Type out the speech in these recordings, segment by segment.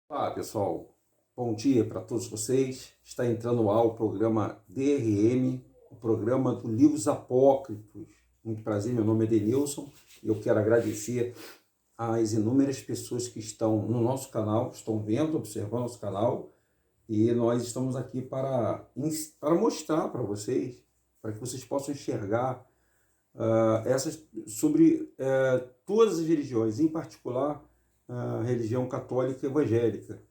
Olá, pessoal. Bom dia para todos vocês. Está entrando no ar o programa DRM, o programa do Livros Apócrifos. Muito prazer, meu nome é Denilson e eu quero agradecer às inúmeras pessoas que estão no nosso canal, estão vendo, observando nosso canal, e nós estamos aqui para mostrar para vocês, para que vocês possam enxergar sobre todas as religiões, em particular a religião católica e evangélica,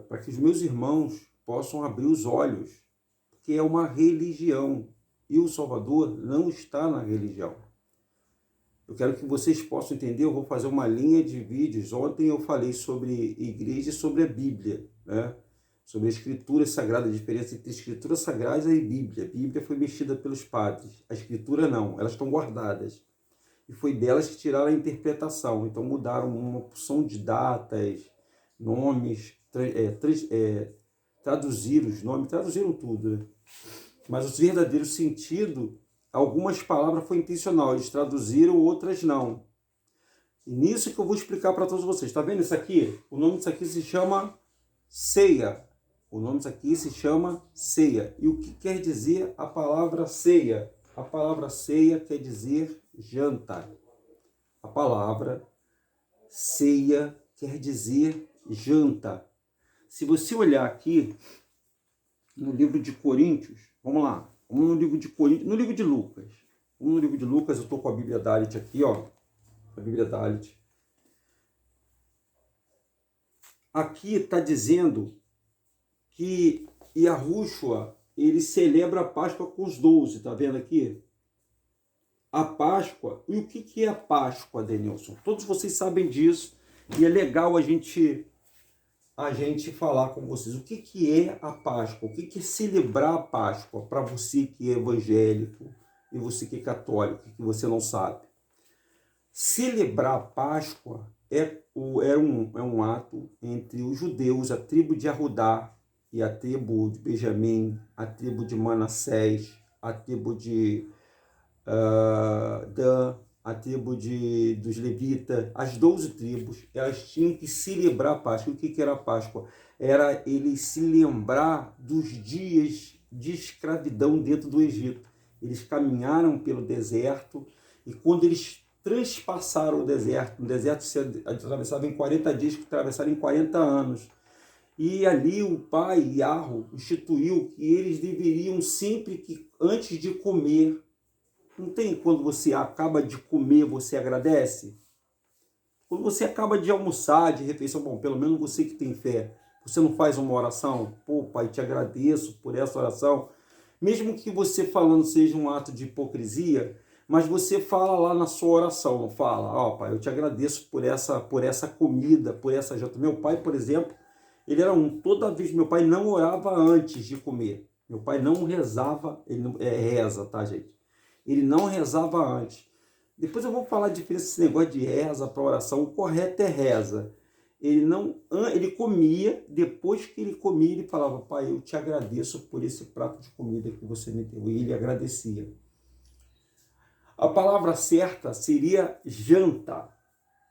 para que os meus irmãos possam abrir os olhos, porque é uma religião e o Salvador não está na religião. Eu quero que vocês possam entender, eu vou fazer uma linha de vídeos. Ontem eu falei sobre igreja e sobre a Bíblia, né? Sobre a escritura sagrada, a diferença entre escritura sagrada e Bíblia. A Bíblia foi mexida pelos padres, a escritura não, elas estão guardadas. E foi delas que tiraram a interpretação, então mudaram uma porção de datas, nomes, traduziram os nomes, traduziram tudo, né? Mas o verdadeiro sentido, algumas palavras foi intencional, eles traduziram, outras não. E nisso que eu vou explicar para todos vocês. Está vendo isso aqui? O nome disso aqui se chama ceia. O nome disso aqui se chama ceia. E o que quer dizer a palavra ceia? A palavra ceia quer dizer janta. A palavra ceia quer dizer janta. Se você olhar aqui no livro de Coríntios, vamos lá, vamos no livro de Coríntios, no livro de Lucas. Vamos no livro de Lucas, eu estou com a Bíblia Dalit aqui, ó. A Bíblia Dalit. Aqui está dizendo que Yahushua, ele celebra a Páscoa com os 12, tá vendo aqui? A Páscoa, e o que é a Páscoa, Denilson? Todos vocês sabem disso, e é legal a gente falar com vocês. O que é a Páscoa? O que é celebrar a Páscoa? Para você que é evangélico e você que é católico, que você não sabe. Celebrar a Páscoa é um ato entre os judeus, a tribo de Arudá e a tribo de Benjamim, a tribo de Manassés, a tribo de Dan, a tribo dos levitas, as 12 tribos, elas tinham que celebrar a Páscoa. O que era a Páscoa? Era eles se lembrar dos dias de escravidão dentro do Egito. Eles caminharam pelo deserto e quando eles transpassaram o deserto se atravessava em 40 dias, que atravessaram em 40 anos. E ali o pai, Yahweh, instituiu que eles deveriam sempre que, antes de comer, não tem quando você acaba de comer, você agradece? Quando você acaba de almoçar, de refeição, bom, pelo menos você que tem fé, você não faz uma oração? Pô, pai, te agradeço por essa oração. Mesmo que você falando seja um ato de hipocrisia, mas você fala lá na sua oração, não fala, ó, pai, eu te agradeço por essa comida, por essa janta. Meu pai, por exemplo, ele era toda vez, meu pai não orava antes de comer. Meu pai não rezava, ele não, reza, tá, gente? Ele não rezava antes. Depois eu vou falar a diferença desse negócio de reza para oração. O correto é reza. Ele comia, depois que ele comia, ele falava, pai, eu te agradeço por esse prato de comida que você me deu. E ele agradecia. A palavra certa seria janta.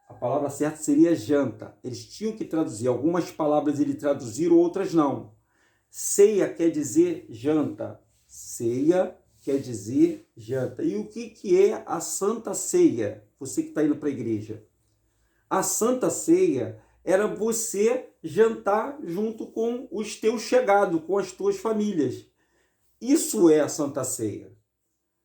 A palavra certa seria janta. Eles tinham que traduzir. Algumas palavras eles traduziram, outras não. Ceia quer dizer janta. Ceia quer dizer janta. E o que é a Santa Ceia? Você que está indo para a igreja. A Santa Ceia era você jantar junto com os teus chegados, com as tuas famílias. Isso é a Santa Ceia.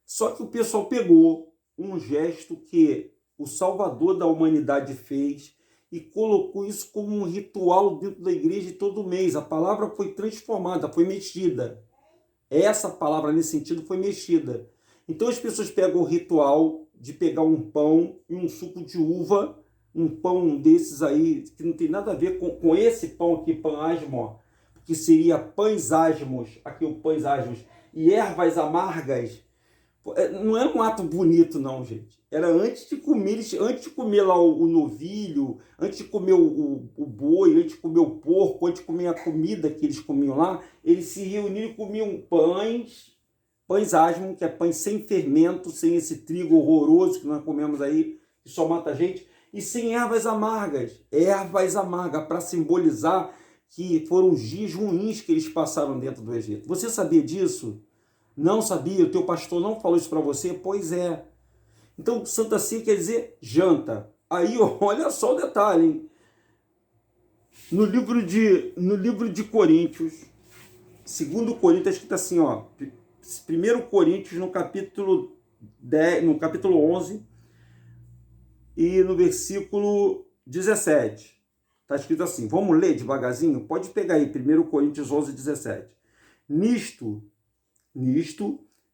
Só que o pessoal pegou um gesto que o Salvador da humanidade fez e colocou isso como um ritual dentro da igreja todo mês. A palavra foi transformada, foi mexida. Essa palavra, nesse sentido, foi mexida. Então as pessoas pegam o ritual de pegar um pão e um suco de uva, um pão desses aí, que não tem nada a ver com esse pão aqui, pão asmo, que seria pães asmos, aqui o pães asmos, e ervas amargas. Não era um ato bonito, não, gente. Era antes de comer lá o novilho, antes de comer o boi, antes de comer o porco, antes de comer a comida que eles comiam lá, eles se reuniam e comiam pães asmo, que é pães sem fermento, sem esse trigo horroroso que nós comemos aí, que só mata a gente. e sem ervas amargas, para simbolizar que foram os dias ruins que eles passaram dentro do Egito. Você sabia disso? Não sabia? O teu pastor não falou isso para você? Pois é. Então, Santa Ceia quer dizer janta. Aí, olha só o detalhe, hein? No livro de Coríntios, 2 Coríntios, está escrito assim, ó, 1 Coríntios, no capítulo 10, no capítulo 11 e no versículo 17. Está escrito assim, vamos ler devagarzinho? Pode pegar aí, 1 Coríntios 11, 17. Nisto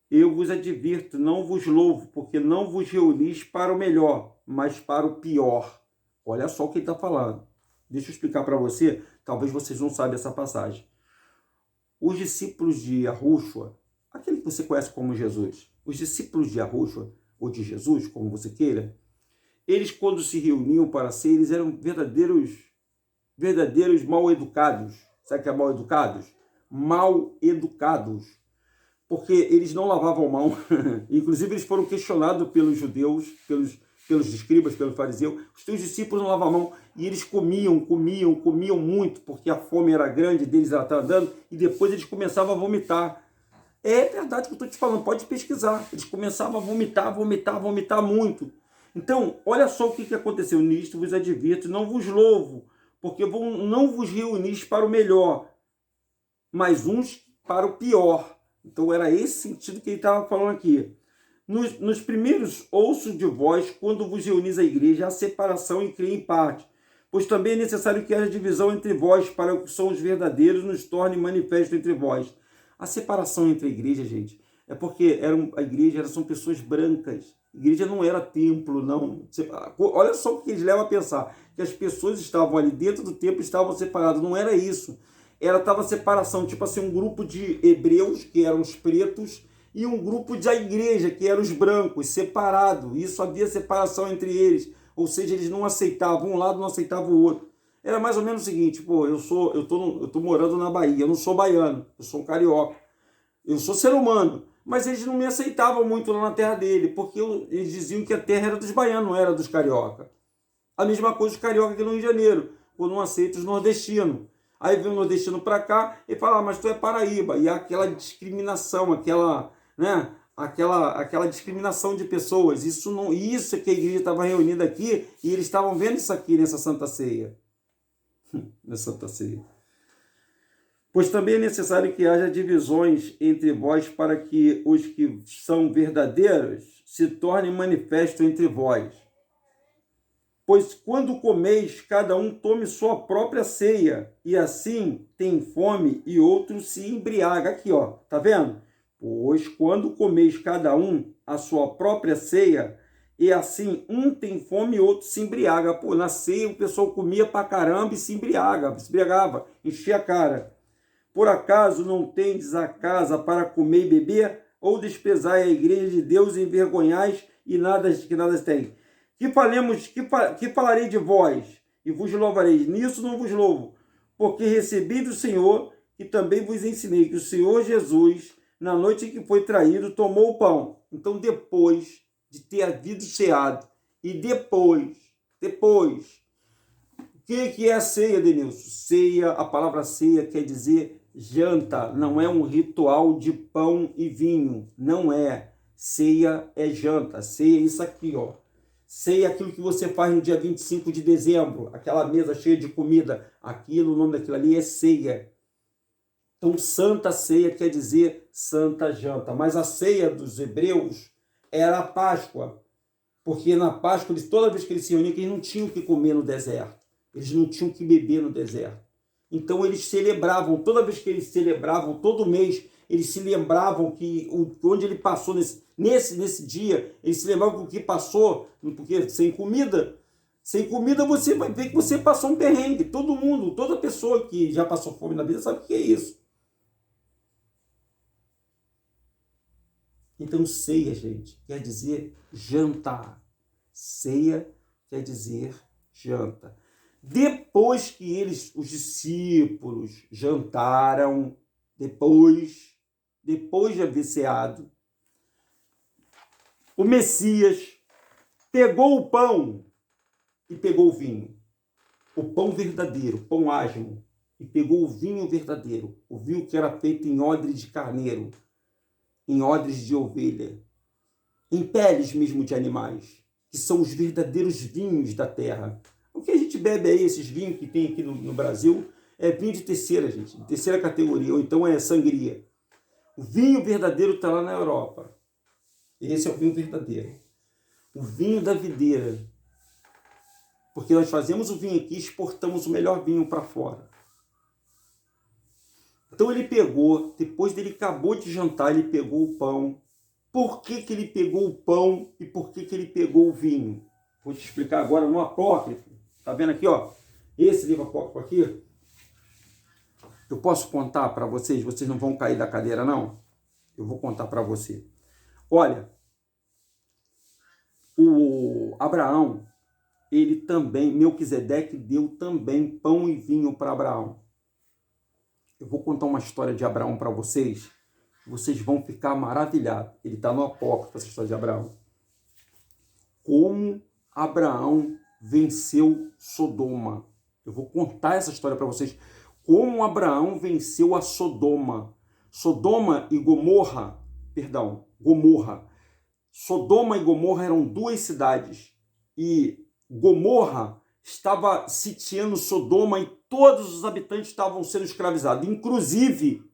eu vos advirto, não vos louvo, porque não vos reunis para o melhor, mas para o pior. Olha só o que ele está falando. Deixa eu explicar para você, talvez vocês não saibam essa passagem. Os discípulos de Yahushua, aquele que você conhece como Jesus, os discípulos de Yahushua, ou de Jesus, como você queira, eles quando se reuniam para ser, eles eram verdadeiros mal educados. Sabe o que é mal educados? Mal educados. Porque eles não lavavam mão. Inclusive, eles foram questionados pelos judeus, pelos escribas, pelos fariseus. Os teus discípulos não lavavam a mão. E eles comiam muito, porque a fome era grande deles, ela estava dando, e depois eles começavam a vomitar. É verdade que eu estou te falando, pode pesquisar. Eles começavam a vomitar muito. Então, olha só o que aconteceu. Nisto vos advirto, não vos louvo, porque não vos reunis para o melhor, mas uns para o pior. Então, era esse sentido que ele estava falando aqui. Nos primeiros ouço de vós, quando vos reunis à igreja, há separação e crê em parte. Pois também é necessário que haja divisão entre vós, para que são os verdadeiros, nos torne manifesto entre vós. A separação entre a igreja, gente, é porque a igreja são pessoas brancas. A igreja não era templo, não. Olha só o que eles levam a pensar. Que as pessoas estavam ali dentro do templo, estavam separadas. Não era isso. Estava separação, tipo assim, um grupo de hebreus, que eram os pretos, e um grupo da igreja, que eram os brancos, separado. Isso havia separação entre eles. Ou seja, eles não aceitavam, um lado não aceitava o outro. Era mais ou menos o seguinte, pô, eu tô morando na Bahia, eu não sou baiano, eu sou um carioca. Eu sou ser humano. Mas eles não me aceitavam muito lá na terra dele, porque eles diziam que a terra era dos baianos, não era dos carioca. A mesma coisa os carioca aqui no Rio de Janeiro, quando não aceitam os nordestinos. Aí vem o nordestino para cá e fala, mas tu é Paraíba. E aquela discriminação, aquela discriminação de pessoas. Isso é que a igreja estava reunida aqui e eles estavam vendo isso aqui nessa Santa Ceia. Nessa Santa Ceia. Pois também é necessário que haja divisões entre vós para que os que são verdadeiros se tornem manifestos entre vós. Pois quando comeis, cada um tome sua própria ceia, e assim tem fome e outro se embriaga. Aqui, ó, tá vendo? Pois quando comeis cada um a sua própria ceia, e assim um tem fome e outro se embriaga. Pô, na ceia o pessoal comia pra caramba e se embriagava, enchia a cara. Por acaso não tendes a casa para comer e beber? Ou desprezai a igreja de Deus e envergonhais e nada tem? Que falarei de vós e vos louvarei? Nisso não vos louvo, porque recebi do Senhor e também vos ensinei que o Senhor Jesus, na noite em que foi traído, tomou o pão. Então, depois de ter havido ceado, e depois, o que é a ceia, Denilson? Ceia, a palavra ceia quer dizer janta, não é um ritual de pão e vinho, não é. Ceia é janta, ceia é isso aqui, ó. Ceia é aquilo que você faz no dia 25 de dezembro, aquela mesa cheia de comida, aquilo, o nome daquilo ali é ceia. Então, Santa Ceia quer dizer Santa Janta, mas a ceia dos hebreus era a Páscoa, porque na Páscoa, toda vez que eles se reuniam, eles não tinham que comer no deserto, eles não tinham que beber no deserto. Então eles celebravam, toda vez que eles celebravam, todo mês, eles se lembravam que onde ele passou nesse dia, eles se lembravam que o que passou, porque sem comida você vai ver que você passou um perrengue. Todo mundo, toda pessoa que já passou fome na vida sabe o que é isso. Então ceia, gente, quer dizer jantar. Ceia quer dizer janta. Depois que os discípulos jantaram, depois de haver ceado, o Messias pegou o pão e pegou o vinho, o pão verdadeiro, pão asmo, e pegou o vinho verdadeiro, o vinho que era feito em odres de carneiro, em odres de ovelha, em peles mesmo de animais, que são os verdadeiros vinhos da terra. O que a gente bebe aí, esses vinhos que tem aqui no Brasil, é vinho de terceira, gente, de terceira categoria, ou então é sangria. O vinho verdadeiro está lá na Europa. Esse é o vinho verdadeiro. O vinho da videira. Porque nós fazemos o vinho aqui e exportamos o melhor vinho para fora. Então ele pegou, depois dele acabou de jantar, ele pegou o pão. Por que ele pegou o pão e por que ele pegou o vinho? Vou te explicar agora no apócrifo. Tá vendo aqui, ó? Esse livro apócrifo aqui. Eu posso contar para vocês? Vocês não vão cair da cadeira, não? Eu vou contar para você. Olha, o Abraão, ele também, Melquisedeque deu também pão e vinho para Abraão. Eu vou contar uma história de Abraão para vocês. Vocês vão ficar maravilhados. Ele está no apócrifo, essa história de Abraão. Como Abraão venceu Sodoma. Eu vou contar essa história para vocês. Como Abraão venceu a Sodoma. Sodoma e Gomorra, Gomorra. Sodoma e Gomorra eram duas cidades. E Gomorra estava sitiando Sodoma e todos os habitantes estavam sendo escravizados. Inclusive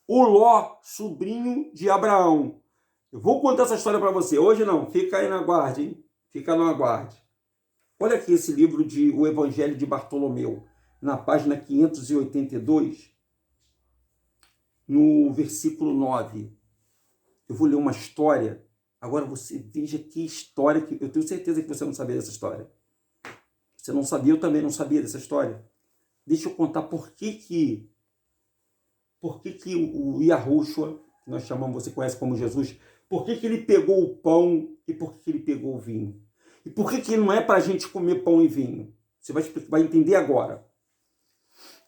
o Ló, sobrinho de Abraão. Eu vou contar essa história para você. Hoje não, fica aí na guarda, hein? Fica no aguarde. Olha aqui esse livro de O Evangelho de Bartolomeu, na página 582, no versículo 9. Eu vou ler uma história. Agora você veja que história, que eu tenho certeza que você não sabia dessa história. Você não sabia, eu também não sabia dessa história. Deixa eu contar por que o Yahushua, que nós chamamos, você conhece como Jesus, por que ele pegou o pão e por que ele pegou o vinho? E por que não é para a gente comer pão e vinho? Você vai entender agora.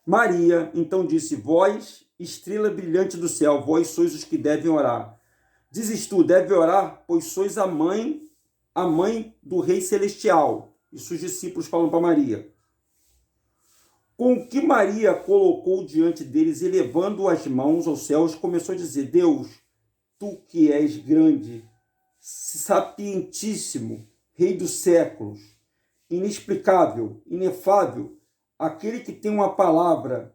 Maria então disse: vós, estrela brilhante do céu, vós sois os que devem orar. Dizes tu, deve orar, pois sois a mãe do Rei Celestial. Isso os discípulos falam para Maria. Com o que Maria colocou diante deles, elevando as mãos aos céus, começou a dizer: Deus, tu que és grande, sapientíssimo, Rei dos séculos, inexplicável, inefável, aquele que tem uma palavra,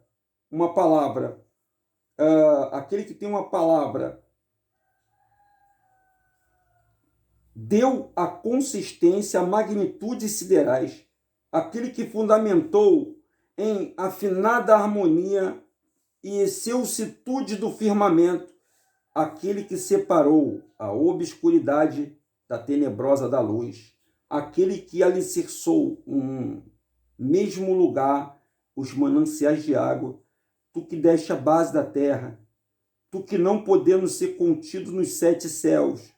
aquele que tem uma palavra, deu a consistência, a magnitude siderais, aquele que fundamentou em afinada harmonia e excelsitude do firmamento, aquele que separou a obscuridade da tenebrosa da luz, aquele que alicerçou um mesmo lugar os mananciais de água, tu que deste a base da terra, tu que não podendo ser contido nos 7 céus,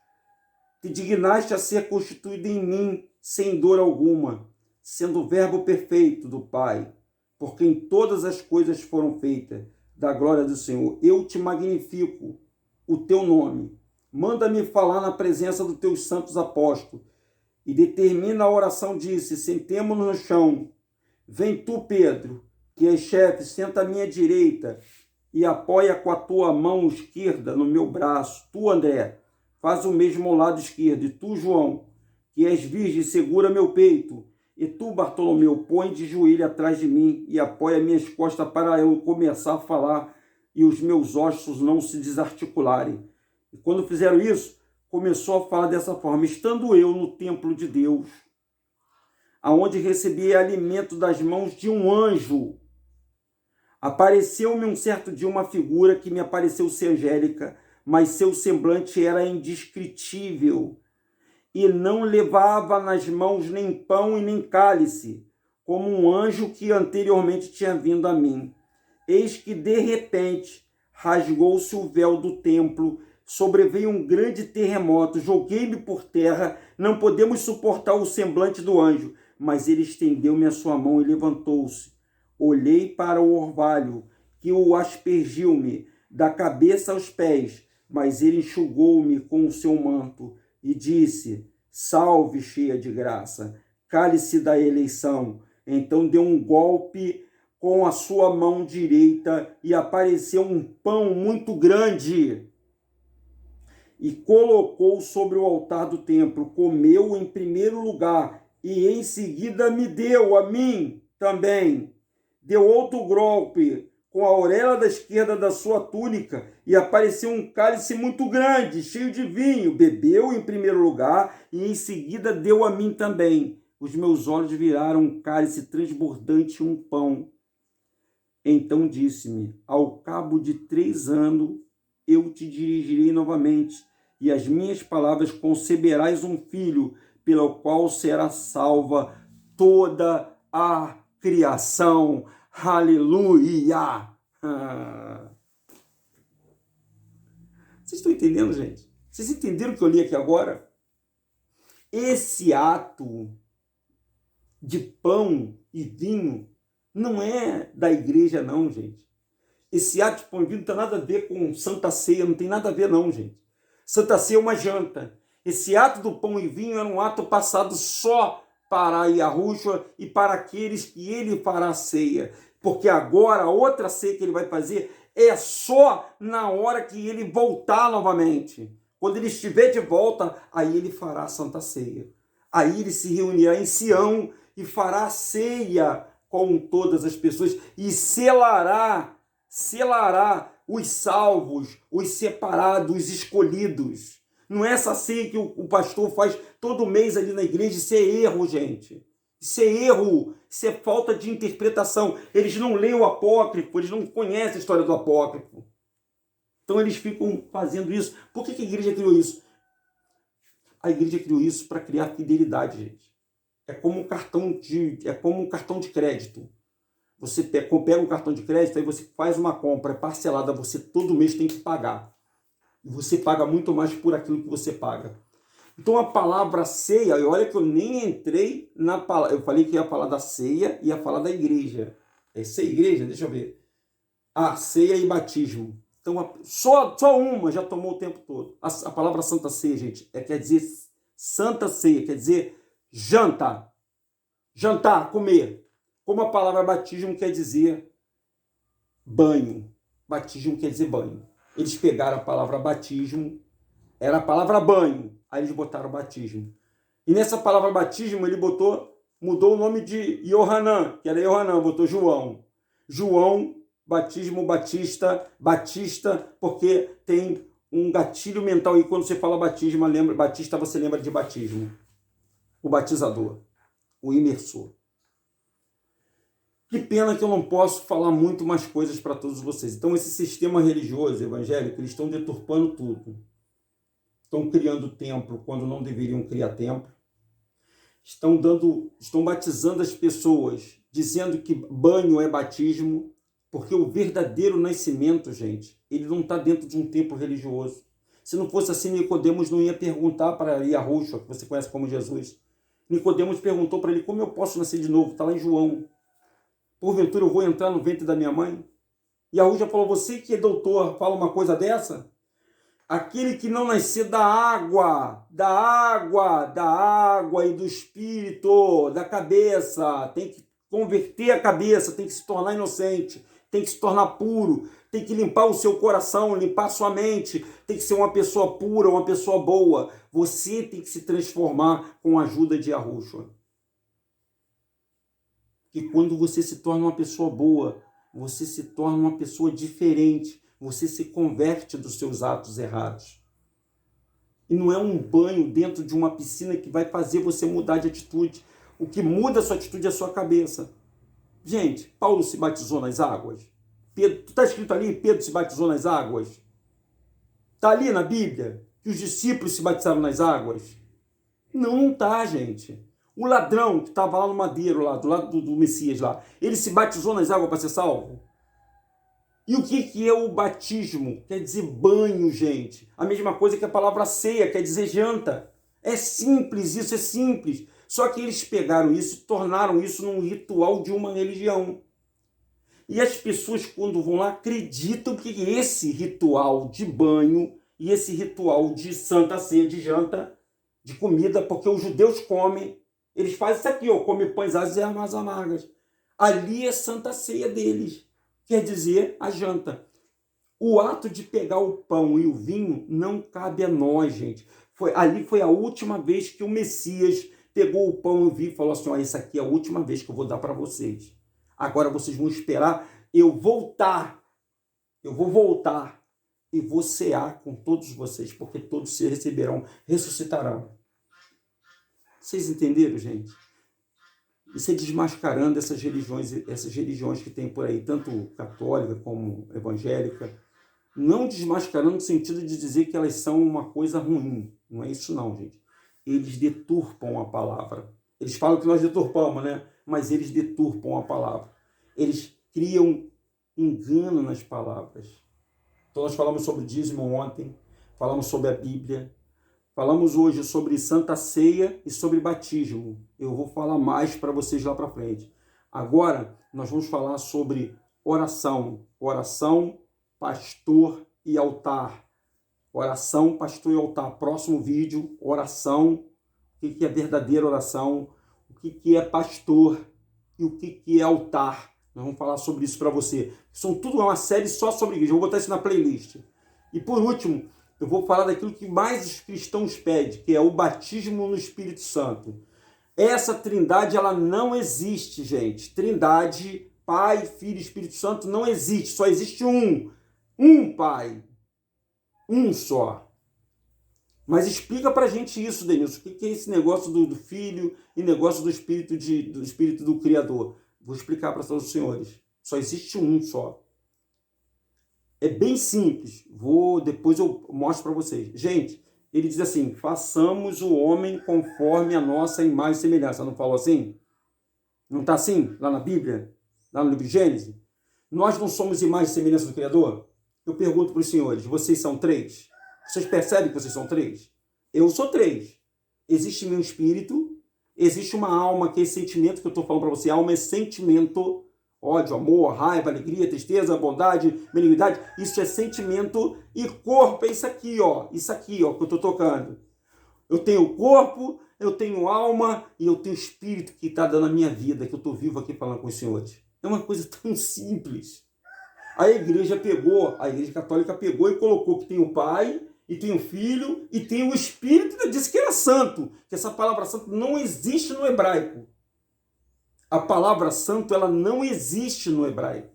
te dignaste a ser constituído em mim sem dor alguma, sendo o verbo perfeito do Pai, por quem todas as coisas foram feitas, da glória do Senhor. Eu te magnifico o teu nome. Manda-me falar na presença dos teus santos apóstolos. E determina a oração, disse: sentemo-nos no chão. Vem tu, Pedro, que és chefe, senta à minha direita e apoia com a tua mão esquerda no meu braço. Tu, André, faz o mesmo ao lado esquerdo. E tu, João, que és virgem, segura meu peito. E tu, Bartolomeu, põe de joelho atrás de mim e apoia minhas costas para eu começar a falar e os meus ossos não se desarticularem. E quando fizeram isso, começou a falar dessa forma: estando eu no templo de Deus, aonde recebi alimento das mãos de um anjo, apareceu-me um certo dia uma figura que me apareceu ser angélica, mas seu semblante era indescritível, e não levava nas mãos nem pão e nem cálice, como um anjo que anteriormente tinha vindo a mim. Eis que, de repente, rasgou-se o véu do templo, sobreveio um grande terremoto, joguei-me por terra, não podemos suportar o semblante do anjo, mas ele estendeu-me a sua mão e levantou-se. Olhei para o orvalho, que o aspergiu-me da cabeça aos pés, mas ele enxugou-me com o seu manto, e disse: salve, cheia de graça, cálice da eleição. Então deu um golpe com a sua mão direita e apareceu um pão muito grande e colocou sobre o altar do templo. Comeu em primeiro lugar e em seguida me deu a mim também. Deu outro golpe com a orelha da esquerda da sua túnica e apareceu um cálice muito grande, cheio de vinho. Bebeu em primeiro lugar e em seguida deu a mim também. Os meus olhos viraram um cálice transbordante e um pão. Então disse-me: ao cabo de 3 anos eu te dirigirei novamente, e as minhas palavras conceberás um filho, pelo qual será salva toda a criação. Aleluia! Vocês estão entendendo, gente? Vocês entenderam o que eu li aqui agora? Esse ato de pão e vinho não é da igreja, não, gente. Esse ato de pão e vinho não tem nada a ver com Santa Ceia, não tem nada a ver, não, gente. Santa Ceia é uma janta. Esse ato do pão e vinho era um ato passado só para Yahushua e para aqueles que ele fará a ceia. Porque agora a outra ceia que ele vai fazer é só na hora que ele voltar novamente. Quando ele estiver de volta, aí ele fará a Santa Ceia. Aí ele se reunirá em Sião e fará ceia com todas as pessoas e selará os salvos, os separados, os escolhidos. Não é essa ceia que o pastor faz todo mês ali na igreja. Isso é erro, gente. Isso é erro. Isso é falta de interpretação. Eles não leem o apócrifo, eles não conhecem a história do apócrifo. Então eles ficam fazendo isso. Por que a igreja criou isso? A igreja criou isso para criar fidelidade, gente. É como um cartão de crédito. Você pega um cartão de crédito, aí você faz uma compra parcelada, você todo mês tem que pagar. E você paga muito mais por aquilo que você paga. Então a palavra ceia, e olha que eu nem entrei na palavra, eu falei que ia falar da ceia e ia falar da igreja. É ceia e igreja? Deixa eu ver. Ceia e batismo. Então só uma já tomou o tempo todo. A palavra Santa Ceia, gente, quer dizer Santa Ceia, quer dizer janta. Jantar, comer. Como a palavra batismo quer dizer banho. Batismo quer dizer banho. Eles pegaram a palavra batismo, era a palavra banho, aí eles botaram batismo. E nessa palavra batismo ele mudou o nome de Yohanan, que era Yohanan, botou João. João, batismo, Batista, porque tem um gatilho mental. E quando você fala batismo, Batista, você lembra de batismo. O batizador, o imersor. Que pena que eu não posso falar muito mais coisas para todos vocês. Então, esse sistema religioso, evangélico, eles estão deturpando tudo. Estão criando templo quando não deveriam criar templo. Estão batizando as pessoas, dizendo que banho é batismo, porque o verdadeiro nascimento, gente, ele não está dentro de um templo religioso. Se não fosse assim, Nicodemos não ia perguntar para Yahushua, que você conhece como Jesus. Nicodemos perguntou para ele: como eu posso nascer de novo? Está lá em João. Porventura eu vou entrar no ventre da minha mãe? E Yahushua falou: você que é doutor, fala uma coisa dessa? Aquele que não nascer da água e do espírito, da cabeça, tem que converter a cabeça, tem que se tornar inocente, tem que se tornar puro, tem que limpar o seu coração, limpar a sua mente, tem que ser uma pessoa pura, uma pessoa boa. Você tem que se transformar com a ajuda de Yahushua. E quando você se torna uma pessoa boa, você se torna uma pessoa diferente, você se converte dos seus atos errados. E não é um banho dentro de uma piscina que vai fazer você mudar de atitude. O que muda a sua atitude é a sua cabeça. Gente, Paulo se batizou nas águas. Está escrito ali, Pedro se batizou nas águas. Está ali na Bíblia que os discípulos se batizaram nas águas. Não está, gente. O ladrão que estava lá no madeiro, lá, do lado do Messias, lá, ele se batizou nas águas para ser salvo? E o que é o batismo? Quer dizer banho, gente. A mesma coisa que a palavra ceia, quer dizer janta. É simples, isso é simples. Só que eles pegaram isso e tornaram isso num ritual de uma religião. E as pessoas, quando vão lá, acreditam que esse ritual de banho e esse ritual de Santa Ceia, de janta, de comida, porque os judeus comem, Eles fazem isso aqui, ó, come pães azedos e ervas amargas. Ali é Santa Ceia deles, quer dizer, a janta. O ato de pegar o pão e o vinho não cabe a nós, gente. Ali foi a última vez que o Messias pegou o pão e o vinho e falou assim, ó, isso aqui é a última vez que eu vou dar para vocês. Agora vocês vão esperar eu voltar. Eu vou voltar e vou cear com todos vocês, porque todos se receberão, ressuscitarão. Vocês entenderam, gente? Isso é desmascarando essas religiões que tem por aí, tanto católica como evangélica, não desmascarando no sentido de dizer que elas são uma coisa ruim. Não é isso não, gente. Eles deturpam a palavra. Eles falam que nós deturpamos, né? Mas eles deturpam a palavra. Eles criam engano nas palavras. Então nós falamos sobre dízimo ontem, falamos sobre a Bíblia, falamos hoje sobre Santa Ceia e sobre batismo. Eu vou falar mais para vocês lá para frente. Agora, nós vamos falar sobre oração. Oração, pastor e altar. Oração, pastor e altar. Próximo vídeo, oração. O que é verdadeira oração? O que é pastor? E o que é altar? Nós vamos falar sobre isso para você. São tudo uma série só sobre igreja. Eu vou botar isso na playlist. E por último, eu vou falar daquilo que mais os cristãos pedem, que é o batismo no Espírito Santo. Essa trindade, ela não existe, gente. Trindade, Pai, Filho e Espírito Santo não existe. Só existe um. Um Pai. Um só. Mas explica pra gente isso, Denilson. O que é esse negócio do Filho e negócio do Espírito do Criador? Vou explicar para todos os senhores. Só existe um só. É bem simples. Depois eu mostro para vocês. Gente, ele diz assim, façamos o homem conforme a nossa imagem e semelhança. Não falou assim? Não está assim lá na Bíblia? Lá no livro de Gênesis? Nós não somos imagem e semelhança do Criador? Eu pergunto para os senhores, vocês são três? Vocês percebem que vocês são três? Eu sou três. Existe meu espírito, existe uma alma, que é esse sentimento que eu estou falando para você. Alma é sentimento, ódio, amor, raiva, alegria, tristeza, bondade, benignidade. Isso é sentimento. E corpo é isso aqui, ó. Isso aqui, ó, que eu estou tocando. Eu tenho corpo, eu tenho alma e eu tenho espírito que está dando a minha vida, que eu estou vivo aqui falando com os senhores. É uma coisa tão simples. A igreja católica pegou e colocou que tem o Pai, e tem o Filho, e tem o Espírito, e disse que era santo. Que essa palavra santo não existe no hebraico. A palavra santo, ela não existe no hebraico.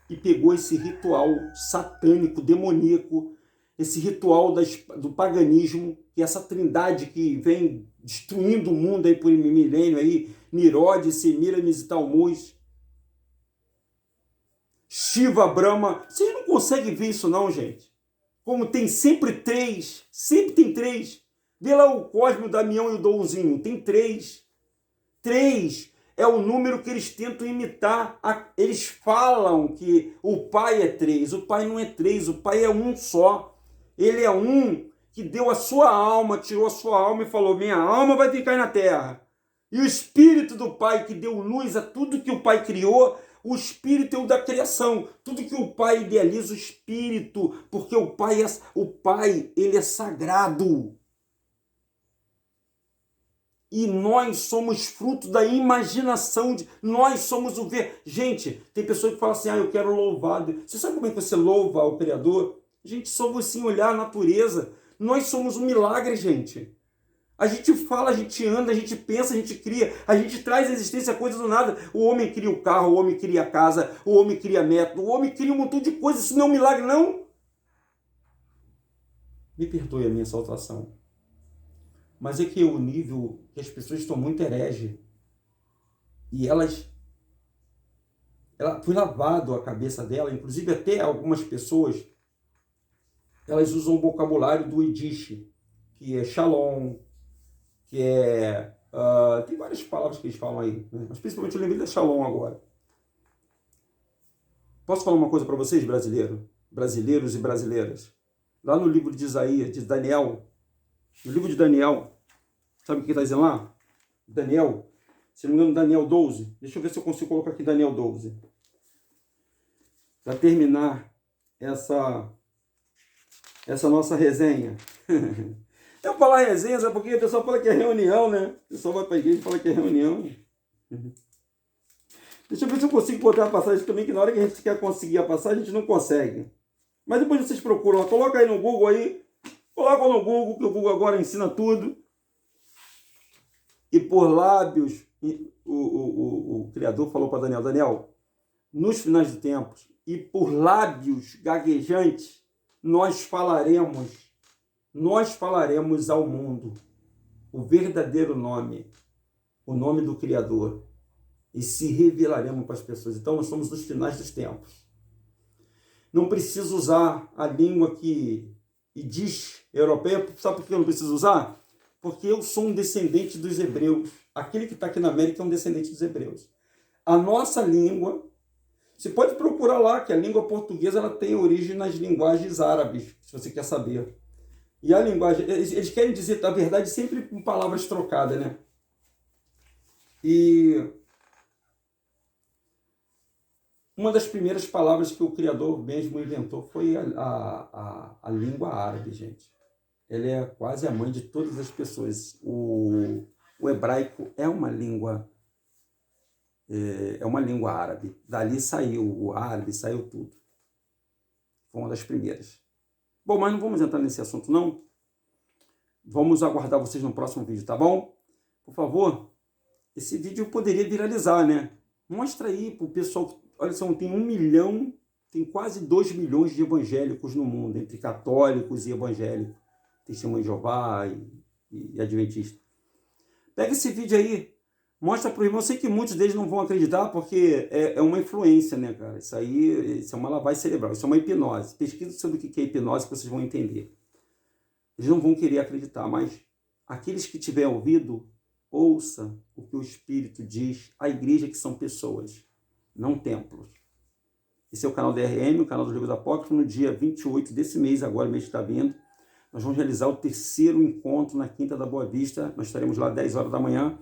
E pegou esse ritual satânico, demoníaco, esse ritual do paganismo, que é essa trindade que vem destruindo o mundo aí por milênio, aí, Nirod, Semiramis e Talmuz, Shiva, Brahma. Vocês não conseguem ver isso não, gente? Como tem sempre três. Sempre tem três. Vê lá o Cosme, o Damião e o Douzinho. Tem três. Três é o número que eles tentam imitar. Eles falam que o Pai é três. O Pai não é três. O Pai é um só. Ele é um que deu a sua alma, tirou a sua alma e falou, minha alma vai ficar na terra. E o Espírito do Pai que deu luz a tudo que o Pai criou, o Espírito é o da criação. Tudo que o Pai idealiza, o Espírito, porque o Pai, ele é sagrado. E nós somos fruto da imaginação. Nós somos o ver. Gente, tem pessoa que fala assim, eu quero louvar. Você sabe como é que você louva o Criador? Gente, só você olhar a natureza. Nós somos um milagre, gente. A gente fala, a gente anda, a gente pensa, a gente cria, a gente traz à existência coisas do nada. O homem cria o carro, o homem cria a casa, o homem cria método, o homem cria um montão de coisas. Isso não é um milagre, não. Me perdoe a minha exaltação. Mas é que o nível que as pessoas estão muito herege. E ela foi lavado a cabeça dela, inclusive até algumas pessoas, elas usam o vocabulário do Yiddish, que é shalom, que é... tem várias palavras que eles falam aí, né? Mas principalmente eu lembrei da shalom agora. Posso falar uma coisa para vocês, brasileiros e brasileiras? Lá no livro de Isaías, de Daniel, no livro de Daniel, sabe o que está dizendo lá? Daniel, se não me engano, Daniel 12. Deixa eu ver se eu consigo colocar aqui Daniel 12. Para terminar essa nossa resenha. Eu falar resenha, sabe porque o pessoal fala que é reunião, né? O pessoal vai para a igreja e fala que é reunião. Deixa eu ver se eu consigo botar a passagem também, que na hora que a gente quer conseguir a passagem, a gente não consegue. Mas depois vocês procuram, coloca aí no Google aí, coloca no Google, que o Google agora ensina tudo. E por lábios, o Criador falou para Daniel, nos finais dos tempos, e por lábios gaguejantes, nós falaremos ao mundo o verdadeiro nome, o nome do Criador, e se revelaremos para as pessoas. Então, nós estamos nos finais dos tempos. Não preciso usar a língua que diz europeia. Sabe por que eu não preciso usar? Porque eu sou um descendente dos hebreus. Aquele que está aqui na América é um descendente dos hebreus. A nossa língua, você pode procurar lá, que a língua portuguesa ela tem origem nas linguagens árabes, se você quer saber. E a linguagem, eles querem dizer, na verdade, sempre com palavras trocadas, né? E uma das primeiras palavras que o Criador mesmo inventou foi a língua árabe, gente. Ela é quase a mãe de todas as pessoas. O hebraico é uma língua árabe. Dali saiu o árabe, saiu tudo. Foi uma das primeiras. Bom, mas não vamos entrar nesse assunto, não. Vamos aguardar vocês no próximo vídeo, tá bom? Por favor, esse vídeo poderia viralizar, né? Mostra aí pro pessoal. Olha só, tem 1 milhão, tem quase 2 milhões de evangélicos no mundo, entre católicos e evangélicos. Testemunho de Jeová e Adventista. Pega esse vídeo aí, mostra para o irmão. Eu sei que muitos deles não vão acreditar, porque é uma influência, né, cara? Isso é uma lavagem cerebral, isso é uma hipnose. Pesquisa sobre o que é hipnose, que vocês vão entender. Eles não vão querer acreditar, mas aqueles que tiverem ouvido, ouça o que o Espírito diz à igreja, que são pessoas, não templos. Esse é o canal DRM, o canal dos Livros Apócrifos. No dia 28 desse mês, agora o mês que está vindo, nós vamos realizar o 3º encontro na Quinta da Boa Vista. Nós estaremos lá às 10 horas da manhã.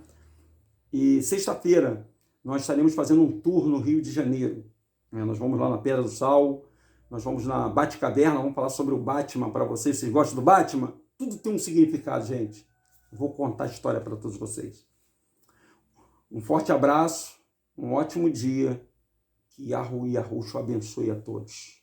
E sexta-feira, nós estaremos fazendo um tour no Rio de Janeiro. Nós vamos lá na Pedra do Sal, nós vamos na Batcaverna, vamos falar sobre o Batman para vocês. Vocês gostam do Batman? Tudo tem um significado, gente. Eu vou contar a história para todos vocês. Um forte abraço, um ótimo dia. Que Yahu Yahushua abençoe a todos.